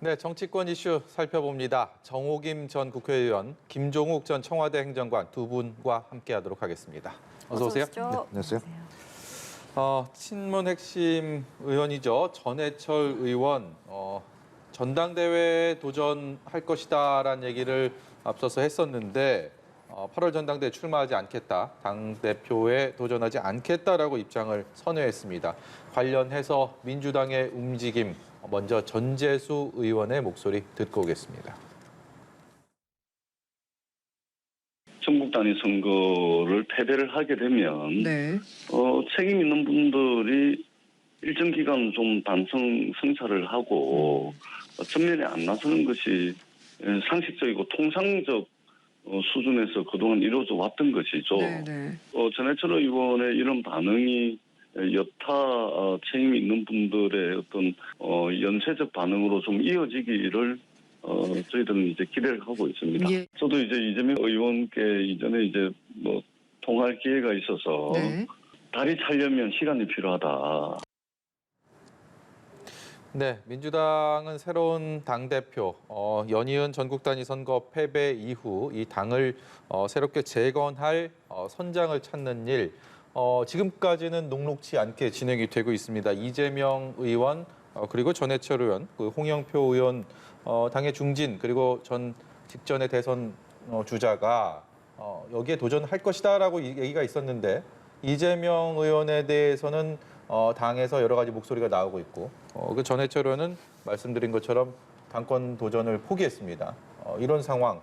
네, 정치권 이슈 살펴봅니다. 정호김 전 국회의원, 김종욱 전 청와대 행정관 두 분과 함께하도록 하겠습니다. 어서 오세요. 네, 안녕하세요. 친문 핵심 의원이죠. 전해철 의원, 전당대회에 도전할 것이다라는 얘기를 앞서서 했었는데 8월 전당대회 출마하지 않겠다, 당대표에 도전하지 않겠다라고 입장을 선회했습니다. 관련해서 민주당의 움직임, 먼저 전재수 의원의 목소리 듣고 오겠습니다. 전국단위 선거를 패배를 하게 되면 책임 있는 분들이 일정 기간 좀 반성 성찰을 하고 전면에 안 나서는 것이 상식적이고 통상적 수준에서 그동안 이루어져 왔던 것이죠. 전해철 의원의 이런 반응이 여타 책임 있는 분들의 어떤 연쇄적 반응으로 좀 이어지기를 저희들은 이제 기대를 하고 있습니다. 예. 저도 이제 이재명 의원께 이전에 이제 통화할 기회가 있어서 다리 차려면 시간이 필요하다. 네, 민주당은 새로운 당대표, 연이은 전국단위 선거 패배 이후 이 당을 새롭게 재건할 선장을 찾는 일, 지금까지는 녹록지 않게 진행이 되고 있습니다. 이재명 의원, 그리고 전해철 의원, 홍영표 의원, 당의 중진, 그리고 직전의 대선 주자가 여기에 도전할 것이다라고 얘기가 있었는데, 이재명 의원에 대해서는 당에서 여러 가지 목소리가 나오고 있고, 그 전해철 의원은 말씀드린 것처럼 당권 도전을 포기했습니다. 이런 상황,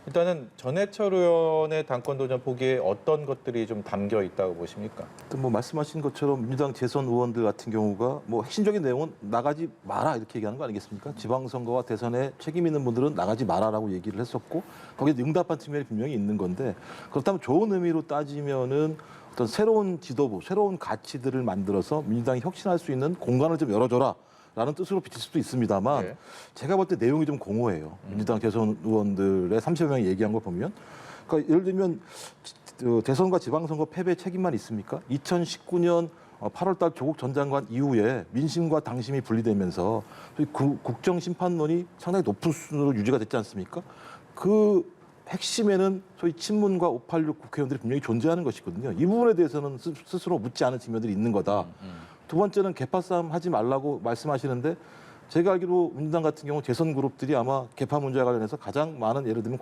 일단은 전해철 의원의 당권 도전 포기에 어떤 것들이 좀 담겨 있다고 보십니까? 말씀하신 것처럼 민주당 재선 의원들 같은 경우가 핵심적인 내용은 나가지 마라 이렇게 얘기하는 거 아니겠습니까? 지방선거와 대선에 책임 있는 분들은 나가지 마라라고 얘기를 했었고 거기에 응답한 측면이 분명히 있는 건데, 그렇다면 좋은 의미로 따지면은 어떤 새로운 지도부, 새로운 가치들을 만들어서 민주당이 혁신할 수 있는 공간을 좀 열어줘라 라는 뜻으로 비칠 수도 있습니다만, 제가 볼 때 내용이 좀 공허해요. 민주당 대선 의원들의 30여 명이 얘기한 걸 보면. 그러니까 예를 들면 대선과 지방선거 패배 책임만 있습니까? 2019년 8월 달 조국 전 장관 이후에 민심과 당심이 분리되면서 국정심판론이 상당히 높은 수준으로 유지가 됐지 않습니까? 그 핵심에는 소위 친문과 586 국회의원들이 분명히 존재하는 것이거든요. 이 부분에 대해서는 스스로 묻지 않은 측면들이 있는 거다. 두 번째는 개파 싸움 하지 말라고 말씀하시는데, 제가 알기로 민주당 같은 경우 재선 그룹들이 아마 개파 문제와 관련해서 가장 많은 예를 들면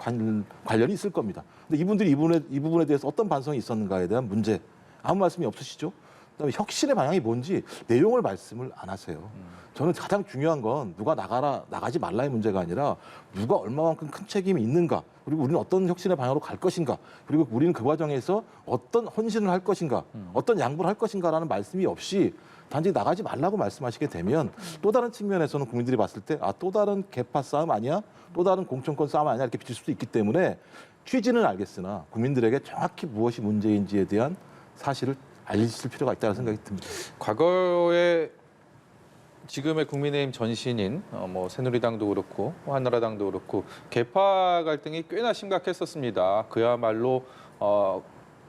관련이 있을 겁니다. 근데 이분들이 이 부분에 대해서 어떤 반성이 있었는가에 대한 문제 아무 말씀이 없으시죠? 그다음에 혁신의 방향이 뭔지 내용을 말씀을 안 하세요. 저는 가장 중요한 건 누가 나가지 말라의 문제가 아니라 누가 얼마만큼 큰 책임이 있는가, 그리고 우리는 어떤 혁신의 방향으로 갈 것인가, 그리고 우리는 그 과정에서 어떤 헌신을 할 것인가, 어떤 양보를 할 것인가라는 말씀이 없이 단지 나가지 말라고 말씀하시게 되면 또 다른 측면에서는 국민들이 봤을 때 또 다른 개파 싸움 아니야? 또 다른 공천권 싸움 아니야? 이렇게 비칠 수도 있기 때문에 취지는 알겠으나 국민들에게 정확히 무엇이 문제인지에 대한 사실을 알리실 필요가 있다는 생각이 듭니다. 과거에 지금의 국민의힘 전신인 새누리당도 그렇고 한나라당도 그렇고 개파 갈등이 꽤나 심각했었습니다. 그야말로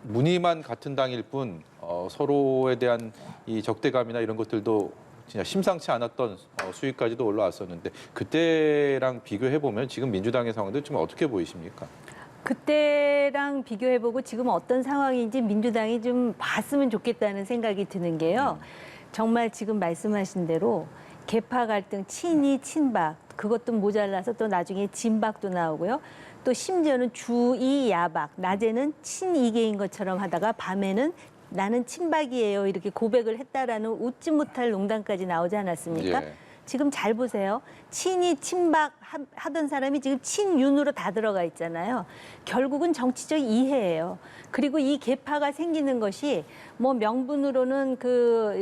무늬만 같은 당일 뿐 서로에 대한 이 적대감이나 이런 것들도 진짜 심상치 않았던 수위까지도 올라왔었는데, 그때랑 비교해 보면 지금 민주당의 상황도 좀 어떻게 보이십니까? 그때랑 비교해보고 지금 어떤 상황인지 민주당이 좀 봤으면 좋겠다는 생각이 드는 게요. 정말 지금 말씀하신 대로 개파 갈등, 친이, 친박, 그것도 모자라서 또 나중에 진박도 나오고요. 또 심지어는 주이, 야박, 낮에는 친이계인 것처럼 하다가 밤에는 나는 친박이에요 이렇게 고백을 했다라는 웃지 못할 농담까지 나오지 않았습니까? 예. 지금 잘 보세요. 친이, 친박 하던 사람이 지금 친윤으로 다 들어가 있잖아요. 결국은 정치적 이해예요. 그리고 이 개파가 생기는 것이 명분으로는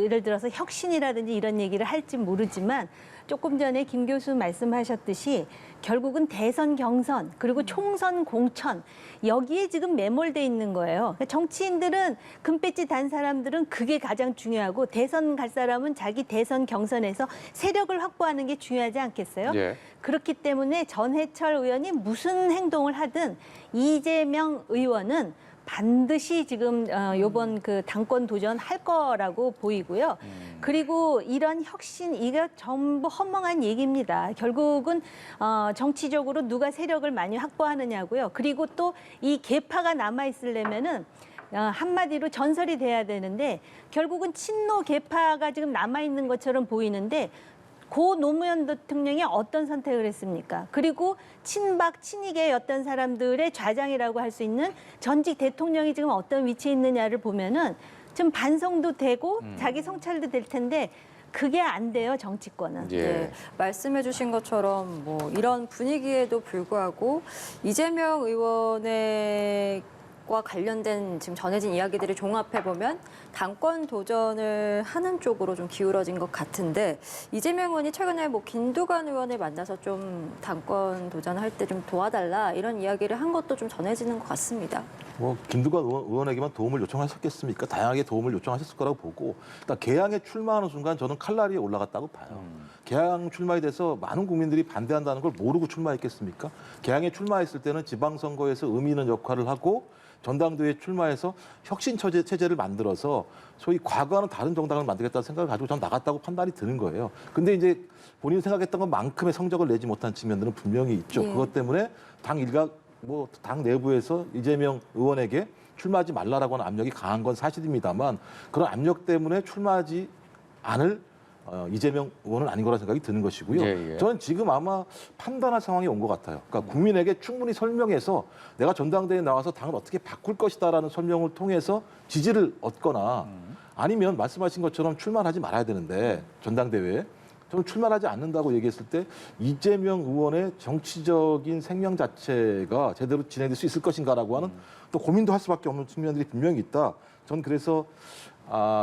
예를 들어서 혁신이라든지 이런 얘기를 할지 모르지만, 조금 전에 김 교수 말씀하셨듯이 결국은 대선 경선 그리고 총선 공천, 여기에 지금 매몰돼 있는 거예요. 그러니까 정치인들은 금배지 단 사람들은 그게 가장 중요하고, 대선 갈 사람은 자기 대선 경선에서 세력을 확보하는 게 중요하지 않겠어요? 예. 그렇기 때문에 전해철 의원이 무슨 행동을 하든 이재명 의원은 반드시 지금 요번 그 당권 도전할 거라고 보이고요. 그리고 이런 혁신 이게 전부 허망한 얘기입니다. 결국은 정치적으로 누가 세력을 많이 확보하느냐고요. 그리고 또 이 계파가 남아 있으려면은 한마디로 전설이 돼야 되는데 결국은 친노 계파가 지금 남아 있는 것처럼 보이는데 고 노무현 대통령이 어떤 선택을 했습니까? 그리고 친박, 친이계 어떤 사람들의 좌장이라고 할 수 있는 전직 대통령이 지금 어떤 위치에 있느냐를 보면은 좀 반성도 되고 자기 성찰도 될 텐데 그게 안 돼요, 정치권은. 예. 네, 말씀해주신 것처럼 뭐 이런 분위기에도 불구하고 이재명 의원의 과 관련된 지금 전해진 이야기들을 종합해 보면 당권 도전을 하는 쪽으로 좀 기울어진 것 같은데 이재명 의원이 최근에 뭐 김두관 의원을 만나서 좀 당권 도전할 때 좀 도와달라 이런 이야기를 한 것도 좀 전해지는 것 같습니다. 뭐 김두관 의원에게만 도움을 요청하셨겠습니까? 다양하게 도움을 요청하셨을 거라고 보고 일단 개항에 출마하는 순간 저는 칼날이 올라갔다고 봐요. 개항 출마에 대해서 많은 국민들이 반대한다는 걸 모르고 출마했겠습니까? 개항에 출마했을 때는 지방선거에서 의미 있는 역할을 하고 전당대회에 출마해서 혁신 체제를 만들어서 소위 과거와는 다른 정당을 만들겠다는 생각을 가지고 전 나갔다고 판단이 드는 거예요. 근데 이제 본인이 생각했던 것만큼의 성적을 내지 못한 측면들은 분명히 있죠. 예. 그것 때문에 당 일각 당 내부에서 이재명 의원에게 출마하지 말라라고 하는 압력이 강한 건 사실입니다만 그런 압력 때문에 출마하지 않을 이재명 의원은 아닌 거라 생각이 드는 것이고요. 예, 예. 저는 지금 아마 판단할 상황이 온 것 같아요. 그러니까 국민에게 충분히 설명해서 내가 전당대회에 나와서 당을 어떻게 바꿀 것이다라는 설명을 통해서 지지를 얻거나 아니면 말씀하신 것처럼 출마하지 말아야 되는데 전당대회에 저는 출마하지 않는다고 얘기했을 때 이재명 의원의 정치적인 생명 자체가 제대로 진행될 수 있을 것인가라고 하는 또 고민도 할 수밖에 없는 측면들이 분명히 있다. 저는 그래서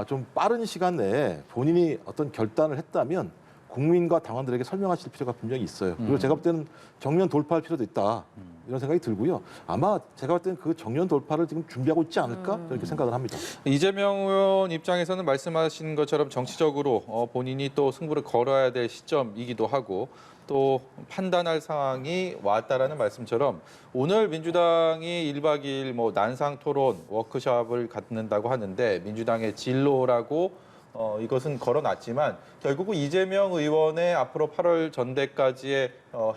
좀 빠른 시간 내에 본인이 어떤 결단을 했다면 국민과 당원들에게 설명하실 필요가 분명히 있어요. 그리고 제가 볼 때는 정면 돌파할 필요도 있다. 이런 생각이 들고요. 아마 제가 볼 때는 그 정면 돌파를 지금 준비하고 있지 않을까 이렇게 생각을 합니다. 이재명 의원 입장에서는 말씀하신 것처럼 정치적으로 본인이 또 승부를 걸어야 될 시점이기도 하고 또 판단할 상황이 왔다라는 말씀처럼 오늘 민주당이 1박 2일 뭐 난상 토론 워크숍을 갖는다고 하는데 민주당의 진로라고 이것은 걸어놨지만 결국은 이재명 의원의 앞으로 8월 전대까지의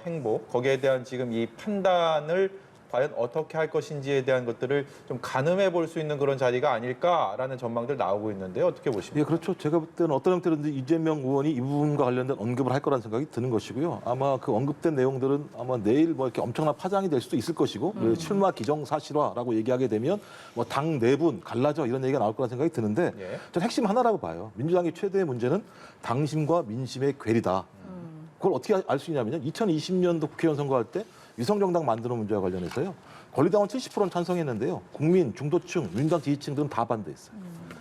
행보 거기에 대한 지금 이 판단을 과연 어떻게 할 것인지에 대한 것들을 좀 가늠해 볼 수 있는 그런 자리가 아닐까라는 전망들 나오고 있는데요. 어떻게 보십니까? 예, 그렇죠. 제가 볼 때는 어떤 형태로든 이재명 의원이 이 부분과 관련된 언급을 할 거라는 생각이 드는 것이고요. 아마 그 언급된 내용들은 아마 내일 뭐 이렇게 엄청난 파장이 될 수도 있을 것이고 출마 기정사실화라고 얘기하게 되면 뭐 당 내분 갈라져 이런 얘기가 나올 거라는 생각이 드는데 예. 저는 핵심 하나라고 봐요. 민주당의 최대의 문제는 당심과 민심의 괴리다. 그걸 어떻게 알 수 있냐면요. 2020년도 국회의원 선거할 때 위성정당 만드는 문제와 관련해서요. 권리당원 70%는 찬성했는데요. 국민, 중도층, 민주당 지지층들은 다 반대했어요.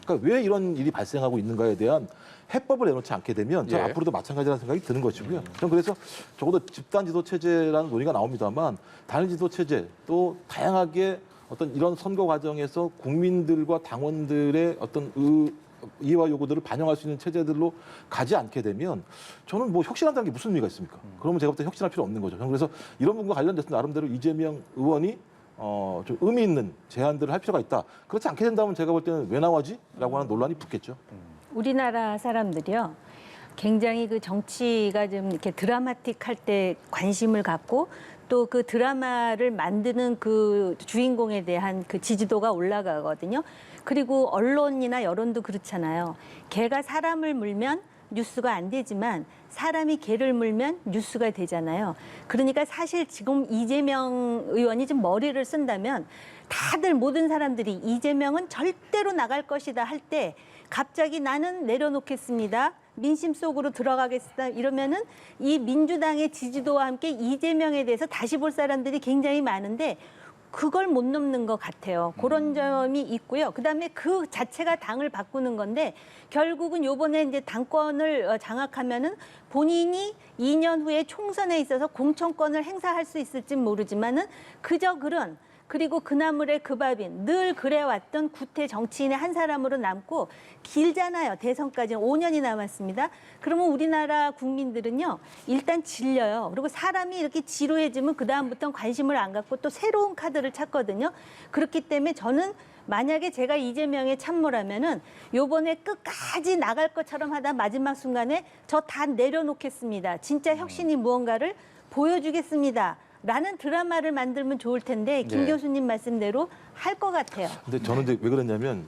그러니까 왜 이런 일이 발생하고 있는가에 대한 해법을 내놓지 않게 되면 저 예. 앞으로도 마찬가지라는 생각이 드는 것이고요. 저는 그래서 적어도 집단 지도 체제라는 논의가 나옵니다만 단일 지도 체제 또 다양하게 어떤 이런 선거 과정에서 국민들과 당원들의 어떤 이해와 요구들을 반영할 수 있는 체제들로 가지 않게 되면 저는 뭐 혁신한다는 게 무슨 의미가 있습니까? 그러면 제가 볼 때 혁신할 필요 없는 거죠. 저는 그래서 이런 부분과 관련돼서 나름대로 이재명 의원이 좀 의미 있는 제안들을 할 필요가 있다. 그렇지 않게 된다면 제가 볼 때는 왜 나와지? 라고 하는 논란이 붙겠죠. 우리나라 사람들이요. 굉장히 그 정치가 좀 이렇게 드라마틱할 때 관심을 갖고 또 그 드라마를 만드는 그 주인공에 대한 그 지지도가 올라가거든요. 그리고 언론이나 여론도 그렇잖아요. 개가 사람을 물면 뉴스가 안 되지만 사람이 개를 물면 뉴스가 되잖아요. 그러니까 사실 지금 이재명 의원이 좀 머리를 쓴다면 다들 모든 사람들이 이재명은 절대로 나갈 것이다 할 때 갑자기 나는 내려놓겠습니다. 민심 속으로 들어가겠다 이러면은 이 민주당의 지지도와 함께 이재명에 대해서 다시 볼 사람들이 굉장히 많은데 그걸 못 넘는 것 같아요. 그런 점이 있고요. 그다음에 그 자체가 당을 바꾸는 건데 결국은 요번에 이제 당권을 장악하면은 본인이 2년 후에 총선에 있어서 공천권을 행사할 수 있을진 모르지만은 그저 그런 그리고 그나물의 그 밥인 늘 그래왔던 구태 정치인의 한 사람으로 남고 길잖아요. 대선까지는 5년이 남았습니다. 그러면 우리나라 국민들은요. 일단 질려요. 그리고 사람이 이렇게 지루해지면 그다음부터는 관심을 안 갖고 또 새로운 카드를 찾거든요. 그렇기 때문에 저는 만약에 제가 이재명의 참모라면은 요번에 끝까지 나갈 것처럼 하다 마지막 순간에 저 다 내려놓겠습니다. 진짜 혁신이 무언가를 보여주겠습니다. 라는 드라마를 만들면 좋을 텐데 김 네. 교수님 말씀대로 할 것 같아요. 근데 저는 이제 왜 그랬냐면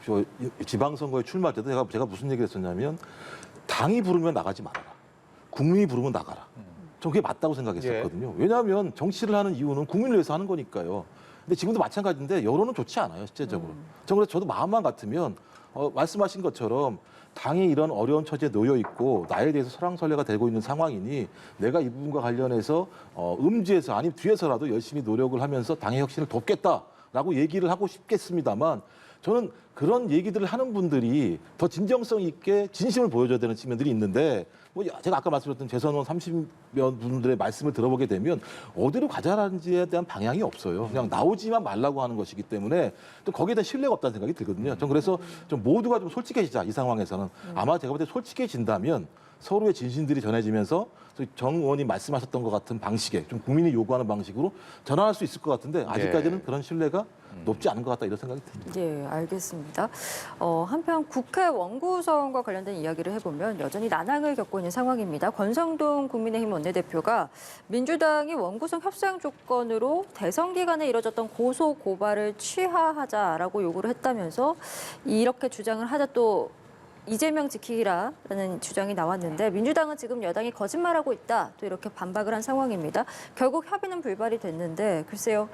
저 지방선거에 출마할 때도 제가 무슨 얘기를 했었냐면 당이 부르면 나가지 말아라. 국민이 부르면 나가라. 전 그게 맞다고 생각했었거든요. 왜냐하면 정치를 하는 이유는 국민을 위해서 하는 거니까요. 근데 지금도 마찬가지인데 여론은 좋지 않아요, 실제적으로. 그래서 저도 마음만 같으면 말씀하신 것처럼 당이 이런 어려운 처지에 놓여 있고 나에 대해서 설왕설래가 되고 있는 상황이니 내가 이 부분과 관련해서 음지에서 아니면 뒤에서라도 열심히 노력을 하면서 당의 혁신을 돕겠다라고 얘기를 하고 싶겠습니다만 저는 그런 얘기들을 하는 분들이 더 진정성 있게 진심을 보여줘야 되는 측면들이 있는데 뭐 제가 아까 말씀드렸던 재선원 30여 분들의 말씀을 들어보게 되면 어디로 가자라는지에 대한 방향이 없어요. 그냥 나오지만 말라고 하는 것이기 때문에 또 거기에 대한 신뢰가 없다는 생각이 들거든요. 전 그래서 좀 모두가 좀 솔직해지자 이 상황에서는 아마 제가 볼 때 솔직해진다면 서로의 진심들이 전해지면서 정 의원이 말씀하셨던 것 같은 방식에 좀 국민이 요구하는 방식으로 전환할 수 있을 것 같은데 아직까지는 그런 신뢰가 높지 않은 것 같다 이런 생각이 듭니다. 예, 알겠습니다. 한편 국회 원구성과 관련된 이야기를 해보면 여전히 난항을 겪고 있는 상황입니다. 권성동 국민의힘 원내대표가 민주당이 원구성 협상 조건으로 대선 기간에 이뤄졌던 고소 고발을 취하하자라고 요구를 했다면서 이렇게 주장을 하자 또 이재명 지키기라는 주장이 나왔는데 민주당은 지금 여당이 거짓말하고 있다 또 이렇게 반박을 한 상황입니다. 결국 협의는 불발이 됐는데 글쎄요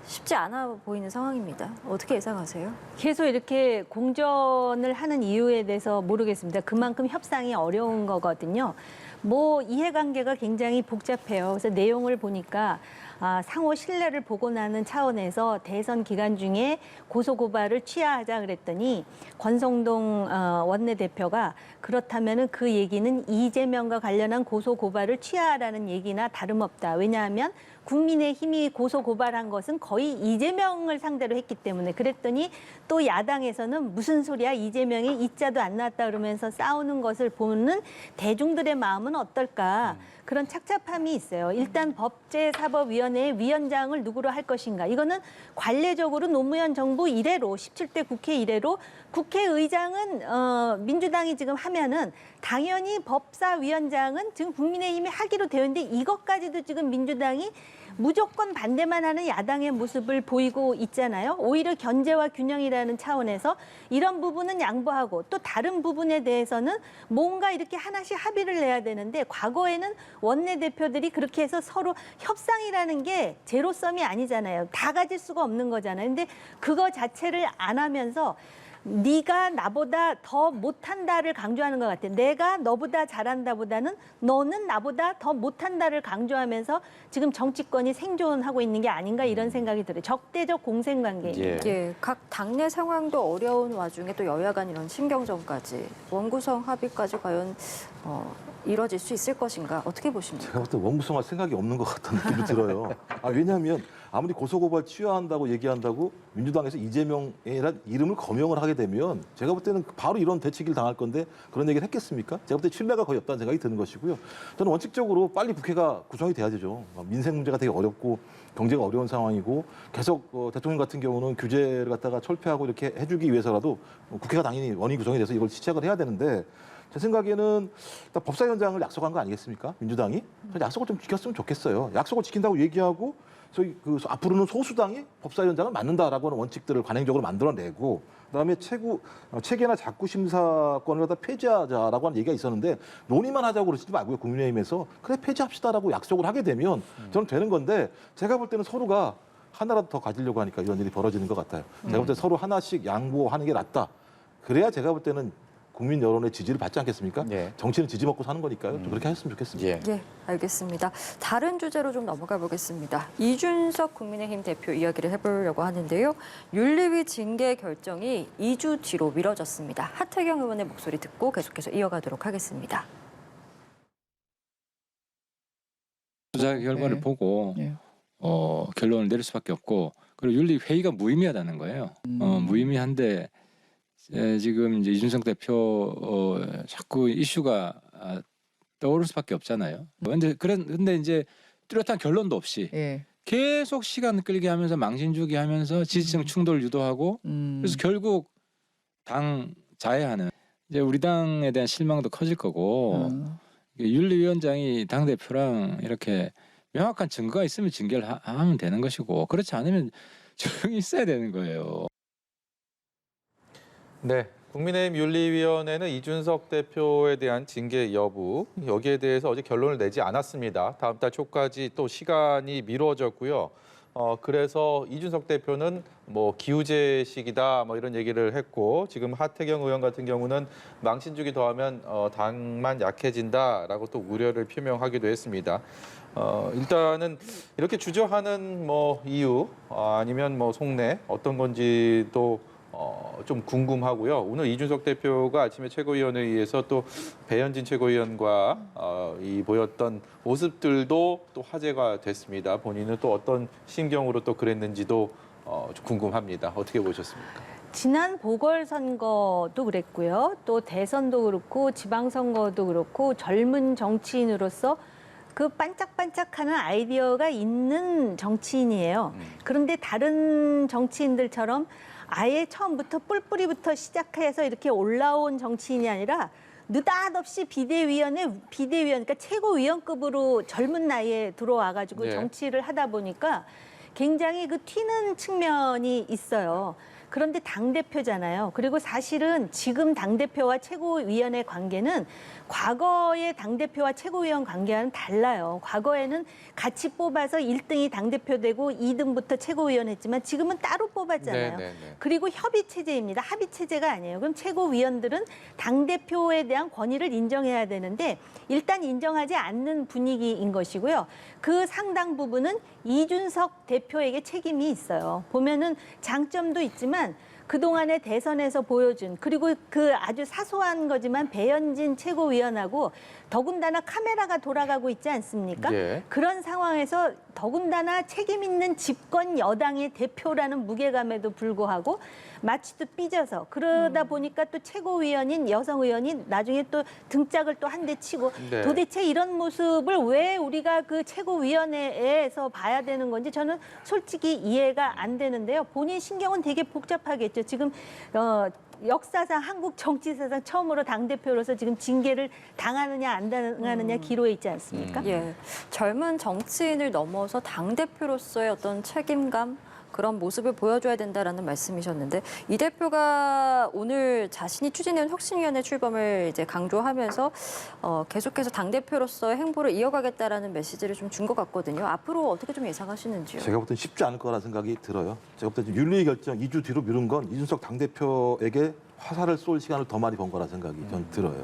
쉽지 않아 보이는 상황입니다. 어떻게 예상하세요? 계속 이렇게 공전을 하는 이유에 대해서 모르겠습니다. 그만큼 협상이 어려운 거거든요. 뭐 이해관계가 굉장히 복잡해요. 그래서 내용을 보니까 상호 신뢰를 복원하는 차원에서 대선 기간 중에 고소고발을 취하하자 그랬더니 권성동 원내대표가 그렇다면은 그 얘기는 이재명과 관련한 고소고발을 취하라는 얘기나 다름없다. 왜냐하면 국민의힘이 고소고발한 것은 거의 이재명을 상대로 했기 때문에 그랬더니 또 야당에서는 무슨 소리야 이재명이 이자도 안 나왔다 그러면서 싸우는 것을 보는 대중들의 마음은 어떨까. 그런 착잡함이 있어요. 일단 법제사법위원회의 위원장을 누구로 할 것인가. 이거는 관례적으로 노무현 정부 이래로 17대 국회 이래로 국회의장은 민주당이 지금 하면은 당연히 법사위원장은 지금 국민의힘이 하기로 되어 있는데 이것까지도 지금 민주당이 무조건 반대만 하는 야당의 모습을 보이고 있잖아요. 오히려 견제와 균형이라는 차원에서 이런 부분은 양보하고 또 다른 부분에 대해서는 뭔가 이렇게 하나씩 합의를 내야 되는데 과거에는 원내대표들이 그렇게 해서 서로 협상이라는 게 제로섬이 아니잖아요. 다 가질 수가 없는 거잖아요. 근데 그거 자체를 안 하면서 네가 나보다 더 못한다를 강조하는 것 같아. 내가 너보다 잘한다보다는 너는 나보다 더 못한다를 강조하면서 지금 정치권이 생존하고 있는 게 아닌가 이런 생각이 들어요. 적대적 공생관계입니다. 예, 각 당내 상황도 어려운 와중에 또 여야 간 이런 신경전까지 원구성 합의까지 과연 이뤄질 수 있을 것인가 어떻게 보십니까? 제가 볼 때 원구성할 생각이 없는 것 같다는 느낌이 들어요. 왜냐하면 아무리 고소고발 취하한다고 얘기한다고 민주당에서 이재명의 이름을 거명을 하게 되면 제가 볼 때는 바로 이런 대책을 당할 건데 그런 얘기를 했겠습니까? 제가 볼 때 신뢰가 거의 없다는 생각이 드는 것이고요. 저는 원칙적으로 빨리 국회가 구성이 돼야 되죠. 민생 문제가 되게 어렵고 경제가 어려운 상황이고 계속 대통령 같은 경우는 규제를 갖다가 철폐하고 이렇게 해주기 위해서라도 국회가 당연히 원위 구성이 돼서 이걸 시작을 해야 되는데 제 생각에는 일단 법사위원장을 약속한 거 아니겠습니까? 민주당이 약속을 좀 지켰으면 좋겠어요. 약속을 지킨다고 얘기하고 저희 앞으로는 소수당이 법사위원장을 맡는다라고 하는 원칙들을 관행적으로 만들어내고 그다음에 체계나 자구 심사권을 갖다 폐지하자라고 하는 얘기가 있었는데 논의만 하자고 그러시지 말고요. 국민의힘에서 그래 폐지합시다라고 약속을 하게 되면 저는 되는 건데 제가 볼 때는 서로가 하나라도 더 가지려고 하니까 이런 일이 벌어지는 것 같아요. 제가 볼 때 서로 하나씩 양보하는 게 낫다. 그래야 제가 볼 때는 국민 여론의 지지를 받지 않겠습니까? 예. 정치는 지지 먹고 사는 거니까요. 좀 그렇게 했으면 좋겠습니다. 예, 알겠습니다. 다른 주제로 좀 넘어가 보겠습니다. 이준석 국민의힘 대표 이야기를 해보려고 하는데요. 윤리위 징계 결정이 2주 뒤로 미뤄졌습니다. 하태경 의원의 목소리 듣고 계속해서 이어가도록 하겠습니다. 조사 결과를 네. 보고 네. 결론을 내릴 수밖에 없고 그리고 윤리 회의가 무의미하다는 거예요. 무의미한데 지금 이제 이준석 대표 자꾸 이슈가 떠오를 수밖에 없잖아요. 근데 이제 뚜렷한 결론도 없이 예. 계속 시간 끌게 하면서 망신 주게 하면서 지지층 충돌 유도하고 그래서 결국 당 자해하는 이제 우리 당에 대한 실망도 커질 거고 윤리위원장이 당 대표랑 이렇게 명확한 증거가 있으면 징계를 하면 되는 것이고 그렇지 않으면 조용히 있어야 되는 거예요. 네. 국민의힘 윤리위원회는 이준석 대표에 대한 징계 여부 여기에 대해서 어제 결론을 내지 않았습니다. 다음 달 초까지 또 시간이 미뤄졌고요. 그래서 이준석 대표는 뭐 기우제식이다 뭐 이런 얘기를 했고 지금 하태경 의원 같은 경우는 망신 주기 더하면 당만 약해진다라고 또 우려를 표명하기도 했습니다. 일단은 이렇게 주저하는 뭐 이유 아니면 뭐 속내 어떤 건지도 좀 궁금하고요. 오늘 이준석 대표가 아침에 최고위원회의에서 또 배현진 최고위원과 이 보였던 모습들도 또 화제가 됐습니다. 본인은 또 어떤 심경으로 또 그랬는지도 좀 궁금합니다. 어떻게 보셨습니까? 지난 보궐선거도 그랬고요. 또 대선도 그렇고 지방선거도 그렇고 젊은 정치인으로서 그 반짝반짝하는 아이디어가 있는 정치인이에요. 그런데 다른 정치인들처럼 아예 처음부터 뿔뿌리부터 시작해서 이렇게 올라온 정치인이 아니라 느닷없이 비대위원, 그러니까 최고위원급으로 젊은 나이에 들어와가지고 네. 정치를 하다 보니까 굉장히 그 튀는 측면이 있어요. 그런데 당대표잖아요. 그리고 사실은 지금 당대표와 최고위원의 관계는 과거의 당대표와 최고위원 관계와는 달라요. 과거에는 같이 뽑아서 1등이 당대표 되고 2등부터 최고위원 했지만 지금은 따로 뽑았잖아요. 그리고 협의체제입니다. 합의체제가 아니에요. 그럼 최고위원들은 당대표에 대한 권위를 인정해야 되는데 일단 인정하지 않는 분위기인 것이고요. 그 상당 부분은 이준석 대표에게 책임이 있어요. 보면은 장점도 있지만 그동안의 대선에서 보여준 그리고 그 아주 사소한 거지만 배현진 최고위원하고 더군다나 카메라가 돌아가고 있지 않습니까? 예. 그런 상황에서 더군다나 책임 있는 집권 여당의 대표라는 무게감에도 불구하고 마치 또 삐져서 그러다 보니까 또 최고위원인 여성 의원이 나중에 또 등짝을 또 한 대 치고 네. 도대체 이런 모습을 왜 우리가 그 최고위원회에서 봐야 되는 건지 저는 솔직히 이해가 안 되는데요. 본인 신경은 되게 복잡하겠죠. 지금 역사상 한국 정치사상 처음으로 당대표로서 지금 징계를 당하느냐 안 당하느냐 기로에 있지 않습니까? 예, 젊은 정치인을 넘어서 당대표로서의 어떤 책임감 그런 모습을 보여줘야 된다라는 말씀이셨는데 이 대표가 오늘 자신이 추진해온 혁신위원회 출범을 이제 강조하면서 계속해서 당대표로서의 행보를 이어가겠다라는 메시지를 좀 준 것 같거든요. 앞으로 어떻게 좀 예상하시는지요? 제가 볼 땐 쉽지 않을 거라는 생각이 들어요. 제가 볼 때 윤리 결정 2주 뒤로 미룬 건 이준석 당대표에게 화살을 쏠 시간을 더 많이 번 거라 생각이 전 들어요.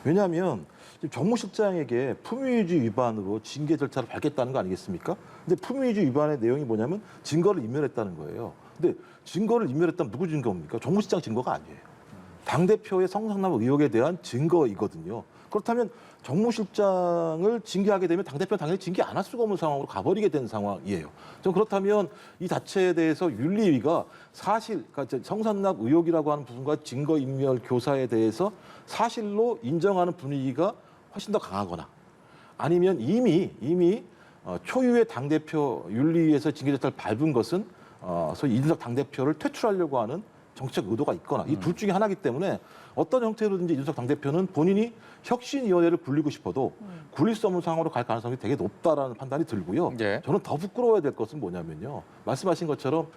왜냐하면 지금 정무실장에게 품위유지 위반으로 징계 절차를 밟겠다는 거 아니겠습니까? 근데 품위유지 위반의 내용이 뭐냐면 증거를 인멸했다는 거예요. 근데 증거를 인멸했다면 누구 증거입니까? 정무실장 증거가 아니에요. 당대표의 성상납 의혹에 대한 증거이거든요. 그렇다면 정무실장을 징계하게 되면 당대표는 당연히 징계 안 할 수가 없는 상황으로 가버리게 된 상황이에요. 전 그렇다면 이 자체에 대해서 윤리위가 사실, 그러니까 성상납 의혹이라고 하는 부분과 증거인멸 교사에 대해서 사실로 인정하는 분위기가 훨씬 더 강하거나 아니면 이미 초유의 당대표 윤리위에서 징계 절차를 밟은 것은 소위 이준석 당대표를 퇴출하려고 하는 정치적 의도가 있거나 이 둘 중에 하나이기 때문에 어떤 형태로든지 이준석 당대표는 본인이 혁신위원회를 굴리고 싶어도 굴릴 수 없는 상황으로 갈 가능성이 되게 높다라는 판단이 들고요. 예. 저는 더 부끄러워야 될 것은 뭐냐면요. 말씀하신 것처럼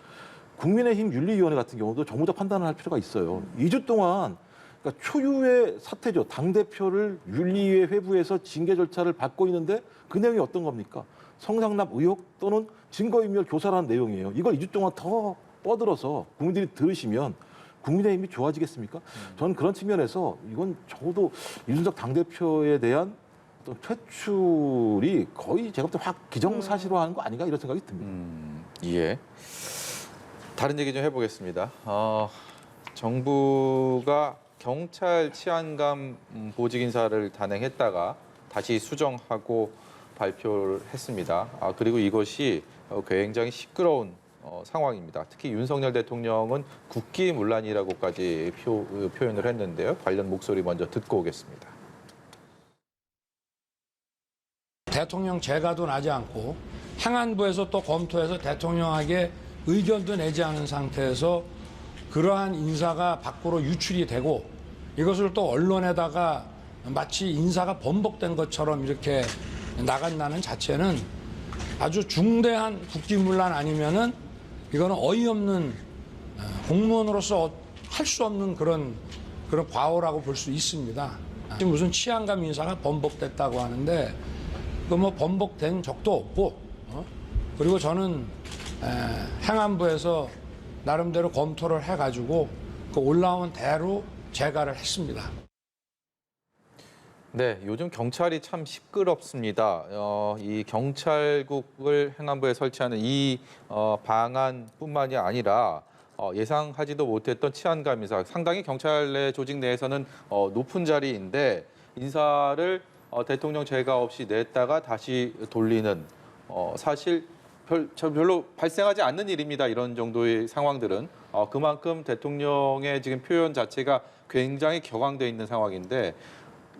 국민의힘 윤리위원회 같은 경우도 정무적 판단을 할 필요가 있어요. 2주 동안 그러니까 초유의 사태죠. 당대표를 윤리위에 회부해서 징계 절차를 밟고 있는데 그 내용이 어떤 겁니까? 성상납 의혹 또는 증거인멸 교사라는 내용이에요. 이걸 2주 동안 더 뻗들어서 국민들이 들으시면 국민의힘이 좋아지겠습니까? 저는 그런 측면에서 이건 적어도 이준석 당대표에 대한 어떤 퇴출이 거의 제가 볼 때 확 기정사실화하는 거 아닌가 이런 생각이 듭니다. 예. 다른 얘기 좀 해보겠습니다. 정부가 경찰 치안감 보직 인사를 단행했다가 다시 수정하고 발표를 했습니다. 그리고 이것이 굉장히 시끄러운 상황입니다. 특히 윤석열 대통령은 국기문란이라고까지 표현을 했는데요. 관련 목소리 먼저 듣고 오겠습니다. 대통령 재가도 나지 않고 행안부에서 또 검토해서 대통령에게 의견도 내지 않은 상태에서 그러한 인사가 밖으로 유출이 되고 이것을 또 언론에다가 마치 인사가 번복된 것처럼 이렇게 나간다는 자체는 아주 중대한 국기문란 아니면은 이거는 어이없는 공무원으로서 할 수 없는 그런 과오라고 볼 수 있습니다. 무슨 치안감 인사가 번복됐다고 하는데 그 뭐 번복된 적도 없고 그리고 저는 행안부에서 나름대로 검토를 해가지고 그 올라온 대로 재가를 했습니다. 네, 요즘 경찰이 참 시끄럽습니다. 이 경찰국을 행안부에 설치하는 이 방안뿐만이 아니라 예상하지도 못했던 치안감 인사, 상당히 경찰 내 조직 내에서는 높은 자리인데 인사를 대통령 재가 없이 냈다가 다시 돌리는 사실 별로 발생하지 않는 일입니다. 이런 정도의 상황들은 그만큼 대통령의 지금 표현 자체가 굉장히 격앙돼 있는 상황인데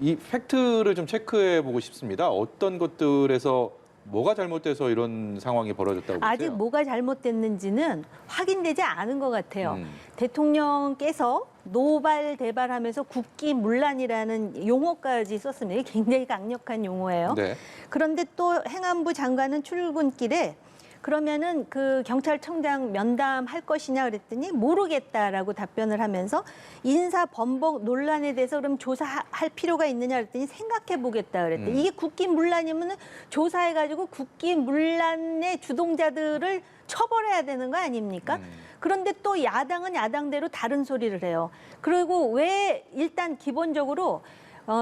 이 팩트를 좀 체크해 보고 싶습니다. 어떤 것들에서 뭐가 잘못돼서 이런 상황이 벌어졌다고 보세요? 아직 뭐가 잘못됐는지는 확인되지 않은 것 같아요. 대통령께서 노발대발하면서 국기문란이라는 용어까지 썼습니다. 이게 굉장히 강력한 용어예요. 네. 그런데 또 행안부 장관은 출근길에 그러면은 그 경찰청장 면담할 것이냐 그랬더니 모르겠다라고 답변을 하면서 인사 번복 논란에 대해서 그럼 조사할 필요가 있느냐 그랬더니 생각해 보겠다 그랬더니 이게 국기문란이면은 조사해가지고 국기문란의 주동자들을 처벌해야 되는 거 아닙니까? 그런데 또 야당은 야당대로 다른 소리를 해요. 그리고 왜 일단 기본적으로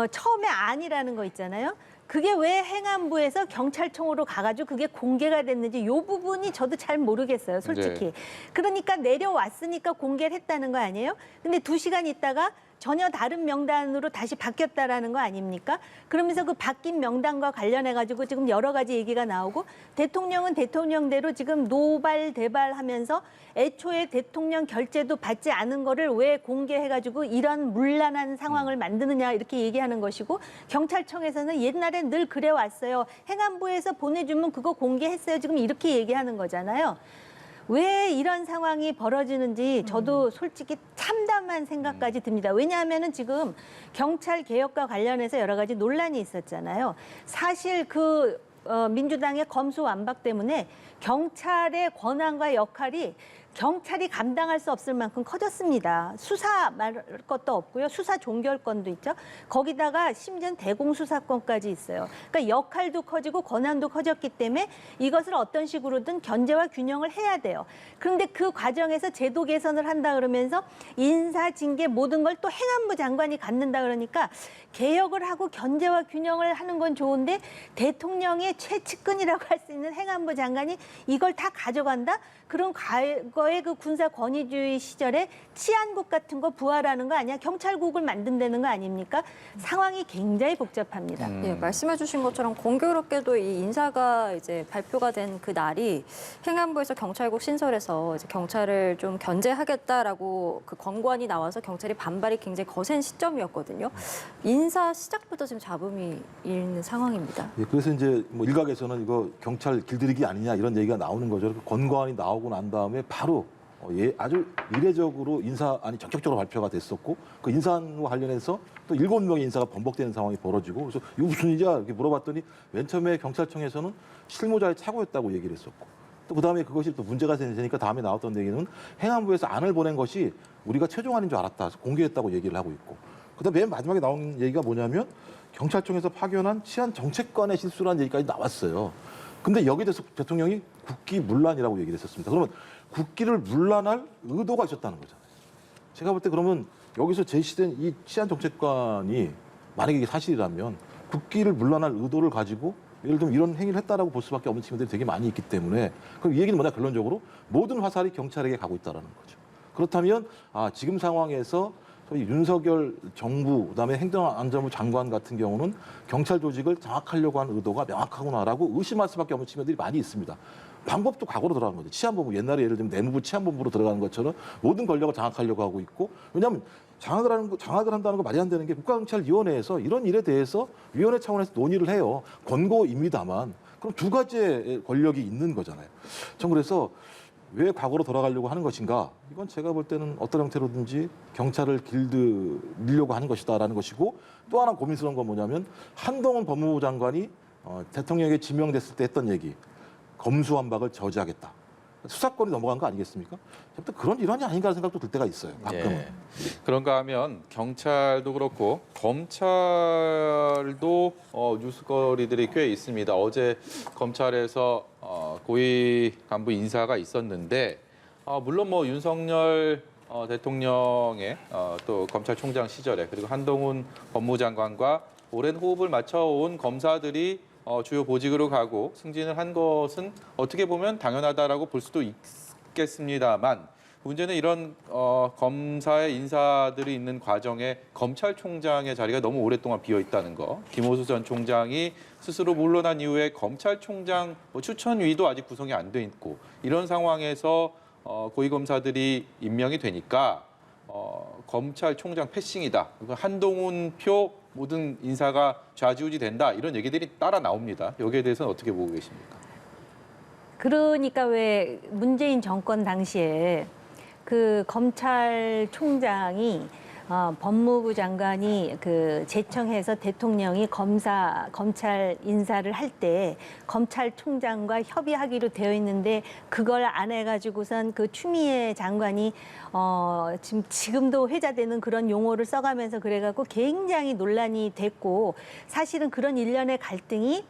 처음에 아니라는 거 있잖아요. 그게 왜 행안부에서 경찰청으로 가가지고 그게 공개가 됐는지 이 부분이 저도 잘 모르겠어요, 솔직히. 네. 그러니까 내려왔으니까 공개를 했다는 거 아니에요? 근데 2시간 있다가 전혀 다른 명단으로 다시 바뀌었다라는 거 아닙니까? 그러면서 그 바뀐 명단과 관련해가지고 지금 여러 가지 얘기가 나오고 대통령은 대통령대로 지금 노발대발하면서 애초에 대통령 결재도 받지 않은 거를 왜 공개해가지고 이런 문란한 상황을 만드느냐 이렇게 얘기하는 것이고 경찰청에서는 옛날엔 늘 그래왔어요. 행안부에서 보내주면 그거 공개했어요. 지금 이렇게 얘기하는 거잖아요. 왜 이런 상황이 벌어지는지 저도 솔직히 참담한 생각까지 듭니다. 왜냐하면은 지금 경찰 개혁과 관련해서 여러 가지 논란이 있었잖아요. 사실 그 민주당의 검수완박 때문에 경찰의 권한과 역할이 경찰이 감당할 수 없을 만큼 커졌습니다. 수사 말 것도 없고요. 수사 종결권도 있죠. 거기다가 심지어 대공수사권까지 있어요. 그러니까 역할도 커지고 권한도 커졌기 때문에 이것을 어떤 식으로든 견제와 균형을 해야 돼요. 그런데 그 과정에서 제도 개선을 한다 그러면서 인사, 징계 모든 걸 또 행안부 장관이 갖는다 그러니까 개혁을 하고 견제와 균형을 하는 건 좋은데 대통령의 최측근이라고 할 수 있는 행안부 장관이 이걸 다 가져간다? 그럼 과거의 그 군사 권위주의 시절에 치안국 같은 거 부활하는 거 아니야? 경찰국을 만든다는 거 아닙니까? 상황이 굉장히 복잡합니다. 예, 말씀해주신 것처럼 공교롭게도 이 인사가 이제 발표가 된 그 날이 행안부에서 경찰국 신설해서 이제 경찰을 좀 견제하겠다라고 그 권고안이 나와서 경찰이 반발이 굉장히 거센 시점이었거든요. 인사 시작부터 지금 잡음이 있는 상황입니다. 예, 그래서 이제 뭐 일각에서는 이거 경찰 길들이기 아니냐 이런 얘기가 나오는 거죠. 그 권고안이 나오고 난 다음에 바로 아주 이례적으로 인사안이 전격적으로 발표가 됐었고 그 인사안과 관련해서 또 7명의 인사가 번복되는 상황이 벌어지고 그래서 이거 무슨 일이야 이렇게 물어봤더니 맨 처음에 경찰청에서는 실무자의 착오였다고 얘기를 했었고 또 그다음에 그것이 또 문제가 되니까 다음에 나왔던 얘기는 행안부에서 안을 보낸 것이 우리가 최종안인 줄 알았다. 공개했다고 얘기를 하고 있고 그다음에 맨 마지막에 나온 얘기가 뭐냐면 경찰청에서 파견한 치안 정책관의 실수라는 얘기까지 나왔어요. 근데 여기에 대해서 대통령이 국기문란이라고 얘기를 했었습니다. 그러면 국기를 문란할 의도가 있었다는 거잖아요. 제가 볼 때 그러면 여기서 제시된 이 치안 정책관이 만약에 이게 사실이라면 국기를 문란할 의도를 가지고 예를 들면 이런 행위를 했다라고 볼 수밖에 없는 친구들이 되게 많이 있기 때문에 그럼 이 얘기는 뭐냐 결론적으로 모든 화살이 경찰에게 가고 있다는 거죠. 그렇다면 지금 상황에서 소위 윤석열 정부, 그다음에 행정안전부 장관 같은 경우는 경찰 조직을 장악하려고 하는 의도가 명확하구나라고 의심할 수밖에 없는 측면들이 많이 있습니다. 방법도 과거로 돌아간 거죠. 치안본부, 옛날에 예를 들면 내무부 치안본부로 들어가는 것처럼 모든 권력을 장악하려고 하고 있고, 왜냐하면 장악을 한다는 거 말이 안 되는 게 국가경찰위원회에서 이런 일에 대해서 위원회 차원에서 논의를 해요. 권고입니다만. 그럼 두 가지의 권력이 있는 거잖아요. 전 그래서 왜 과거로 돌아가려고 하는 것인가? 이건 제가 볼 때는 어떤 형태로든지 경찰을 길들이려고 하는 것이다라는 것이고, 또 하나 고민스러운 건 뭐냐면 한동훈 법무부 장관이 대통령에게 지명됐을 때 했던 얘기, 검수완박을 저지하겠다. 수사권이 넘어간 거 아니겠습니까? 또 그런 일환이 아닌가 하는 생각도 들 때가 있어요. 가끔은. 예. 그런가 하면 경찰도 그렇고 검찰도 뉴스거리들이 꽤 있습니다. 어제 검찰에서 고위 간부 인사가 있었는데 물론 뭐 윤석열 대통령의 또 검찰총장 시절에 그리고 한동훈 법무장관과 오랜 호흡을 맞춰온 검사들이 주요 보직으로 가고 승진을 한 것은 어떻게 보면 당연하다라고 볼 수도 있겠습니다만, 문제는 이런 검사의 인사들이 있는 과정에 검찰총장의 자리가 너무 오랫동안 비어 있다는 거. 김호수 전 총장이 스스로 물러난 이후에 검찰총장 추천위도 아직 구성이 안 돼 있고, 이런 상황에서 고위검사들이 임명이 되니까 검찰총장 패싱이다. 한동훈 표 모든 인사가 좌지우지 된다. 이런 얘기들이 따라 나옵니다. 여기에 대해서는 어떻게 보고 계십니까? 그러니까 왜 문재인 정권 당시에 그 검찰총장이 법무부 장관이 그 제청해서 대통령이 검찰 인사를 할 때 검찰총장과 협의하기로 되어 있는데 그걸 안 해가지고선 그 추미애 장관이 지금도 회자되는 그런 용어를 써가면서 그래갖고 굉장히 논란이 됐고, 사실은 그런 일련의 갈등이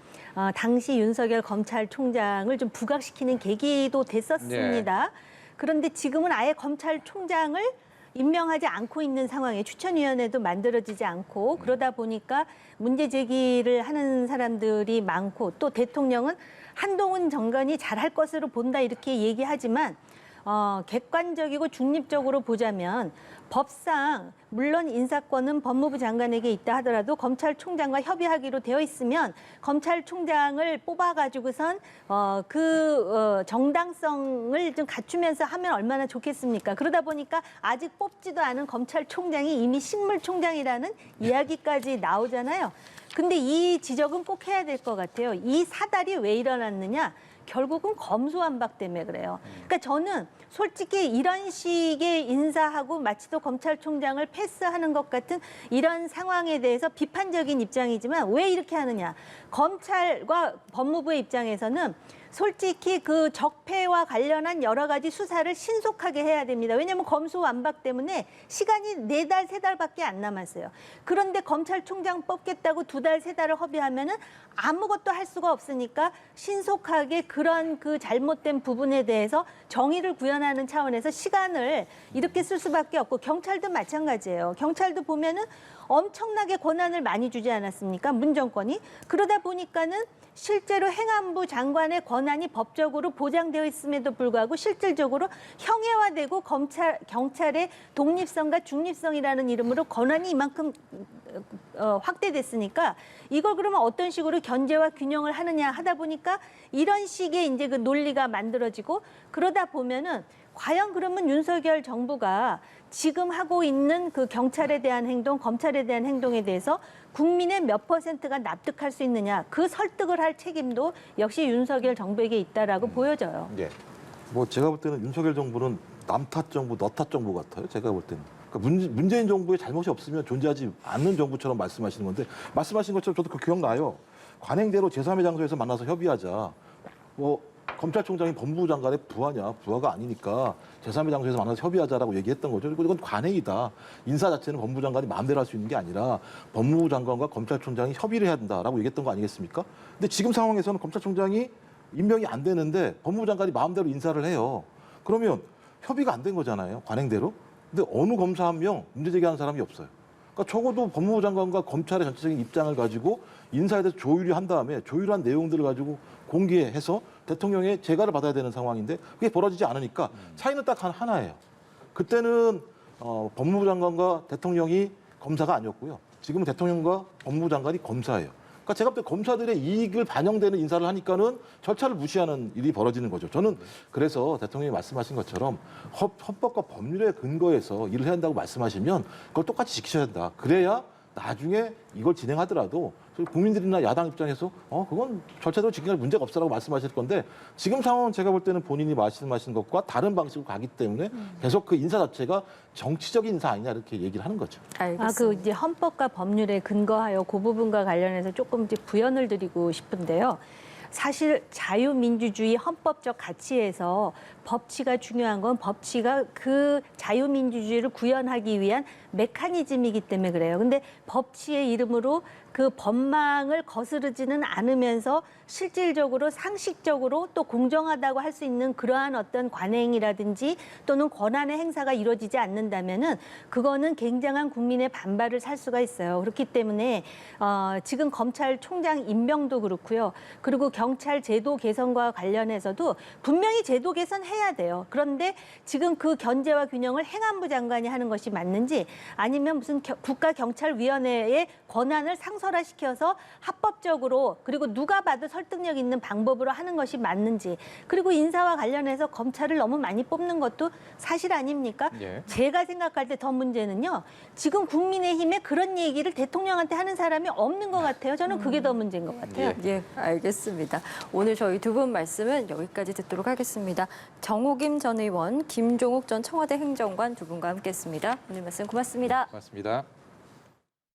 당시 윤석열 검찰총장을 좀 부각시키는 계기도 됐었습니다. 그런데 지금은 아예 검찰총장을 임명하지 않고 있는 상황에 추천위원회도 만들어지지 않고, 그러다 보니까 문제 제기를 하는 사람들이 많고, 또 대통령은 한동훈 장관이 잘할 것으로 본다 이렇게 얘기하지만 객관적이고 중립적으로 보자면 법상 물론 인사권은 법무부 장관에게 있다 하더라도 검찰총장과 협의하기로 되어 있으면 검찰총장을 뽑아가지고선 정당성을 좀 갖추면서 하면 얼마나 좋겠습니까? 그러다 보니까 아직 뽑지도 않은 검찰총장이 이미 식물총장이라는 이야기까지 나오잖아요. 근데 이 지적은 꼭 해야 될 것 같아요. 이 사달이 왜 일어났느냐? 결국은 검수완박 때문에 그래요. 그러니까 저는 솔직히 이런 식의 인사하고 마치도 검찰총장을 패스하는 것 같은 이런 상황에 대해서 비판적인 입장이지만 왜 이렇게 하느냐. 검찰과 법무부의 입장에서는 솔직히 그 적폐와 관련한 여러 가지 수사를 신속하게 해야 됩니다. 왜냐하면 검수완박 때문에 시간이 4달, 3달밖에 안 남았어요. 그런데 검찰총장 뽑겠다고 2달, 3달을 허비하면은 아무것도 할 수가 없으니까 신속하게 그런 그 잘못된 부분에 대해서 정의를 구현하는 차원에서 시간을 이렇게 쓸 수밖에 없고, 경찰도 마찬가지예요. 경찰도 보면은 엄청나게 권한을 많이 주지 않았습니까? 문 정권이. 그러다 보니까는 실제로 행안부 장관의 권한이 법적으로 보장되어 있음에도 불구하고 실질적으로 형해화되고 경찰의 독립성과 중립성이라는 이름으로 권한이 이만큼 확대됐으니까 이걸 그러면 어떤 식으로 견제와 균형을 하느냐 하다 보니까 이런 식의 이제 그 논리가 만들어지고, 그러다 보면은 과연 그러면 윤석열 정부가 지금 하고 있는 그 경찰에 대한 행동, 검찰에 대한 행동에 대해서 국민의 몇 %가 납득할 수 있느냐, 그 설득을 할 책임도 역시 윤석열 정부에게 있다라고 보여져요. 예. 뭐 제가 볼 때는 윤석열 정부는 남 탓 정부, 너 탓 정부 같아요. 제가 볼 때는. 그러니까 문재인 정부의 잘못이 없으면 존재하지 않는 정부처럼 말씀하시는 건데, 말씀하신 것처럼 저도 그 기억나요. 관행대로 제3의 장소에서 만나서 협의하자. 뭐 검찰총장이 법무부 장관의 부하냐? 부하가 아니니까 제3의 장소에서 만나서 협의하자라고 얘기했던 거죠. 그리고 이건 관행이다. 인사 자체는 법무부 장관이 마음대로 할 수 있는 게 아니라 법무부 장관과 검찰총장이 협의를 해야 된다라고 얘기했던 거 아니겠습니까? 근데 지금 상황에서는 검찰총장이 임명이 안 되는데 법무부 장관이 마음대로 인사를 해요. 그러면 협의가 안 된 거잖아요. 관행대로. 근데 어느 검사 한 명 문제 제기하는 사람이 없어요. 그러니까 적어도 법무부 장관과 검찰의 전체적인 입장을 가지고 인사에 대해서 조율이 한 다음에 조율한 내용들을 가지고 공개해서 대통령의 재가를 받아야 되는 상황인데 그게 벌어지지 않으니까 차이는 딱 하나예요. 그때는 법무부 장관과 대통령이 검사가 아니었고요. 지금은 대통령과 법무부 장관이 검사예요. 그러니까 제가 볼 때 검사들의 이익을 반영되는 인사를 하니까는 절차를 무시하는 일이 벌어지는 거죠. 저는 그래서 대통령이 말씀하신 것처럼 헌법과 법률에 근거해서 일을 해야 한다고 말씀하시면 그걸 똑같이 지키셔야 된다. 그래야 나중에 이걸 진행하더라도 국민들이나 야당 입장에서 그건 절차대로 지키는 문제가 없어라고 말씀하실 건데 지금 상황은 제가 볼 때는 본인이 말씀하신 것과 다른 방식으로 가기 때문에 계속 그 인사 자체가 정치적인 인사 아니냐 이렇게 얘기를 하는 거죠. 알겠습니다. 그 이제 헌법과 법률에 근거하여 그 부분과 관련해서 조금 이제 부연을 드리고 싶은데요. 사실 자유민주주의 헌법적 가치에서 법치가 중요한 건 법치가 그 자유민주주의를 구현하기 위한 메커니즘이기 때문에 그래요. 근데 법치의 이름으로 그 법망을 거스르지는 않으면서 실질적으로 상식적으로 또 공정하다고 할 수 있는 그러한 어떤 관행이라든지 또는 권한의 행사가 이루어지지 않는다면은 그거는 굉장한 국민의 반발을 살 수가 있어요. 그렇기 때문에 지금 검찰총장 임명도 그렇고요. 그리고 경찰 제도 개선과 관련해서도 분명히 제도 개선해야 돼요. 그런데 지금 그 견제와 균형을 행안부 장관이 하는 것이 맞는지 아니면 무슨 국가경찰위원회의 권한을 상설화시켜서 합법적으로 그리고 누가 봐도 설득력 있는 방법으로 하는 것이 맞는지 그리고 인사와 관련해서 검찰을 너무 많이 뽑는 것도 사실 아닙니까? 예. 제가 생각할 때 더 문제는요. 지금 국민의힘에 그런 얘기를 대통령한테 하는 사람이 없는 것 같아요. 저는 그게 더 문제인 것 같아요. 예, 알겠습니다. 오늘 저희 두 분 말씀은 여기까지 듣도록 하겠습니다. 정호김 전 의원, 김종욱 전 청와대 행정관 두 분과 함께했습니다. 오늘 말씀 고맙습니다. 고맙습니다.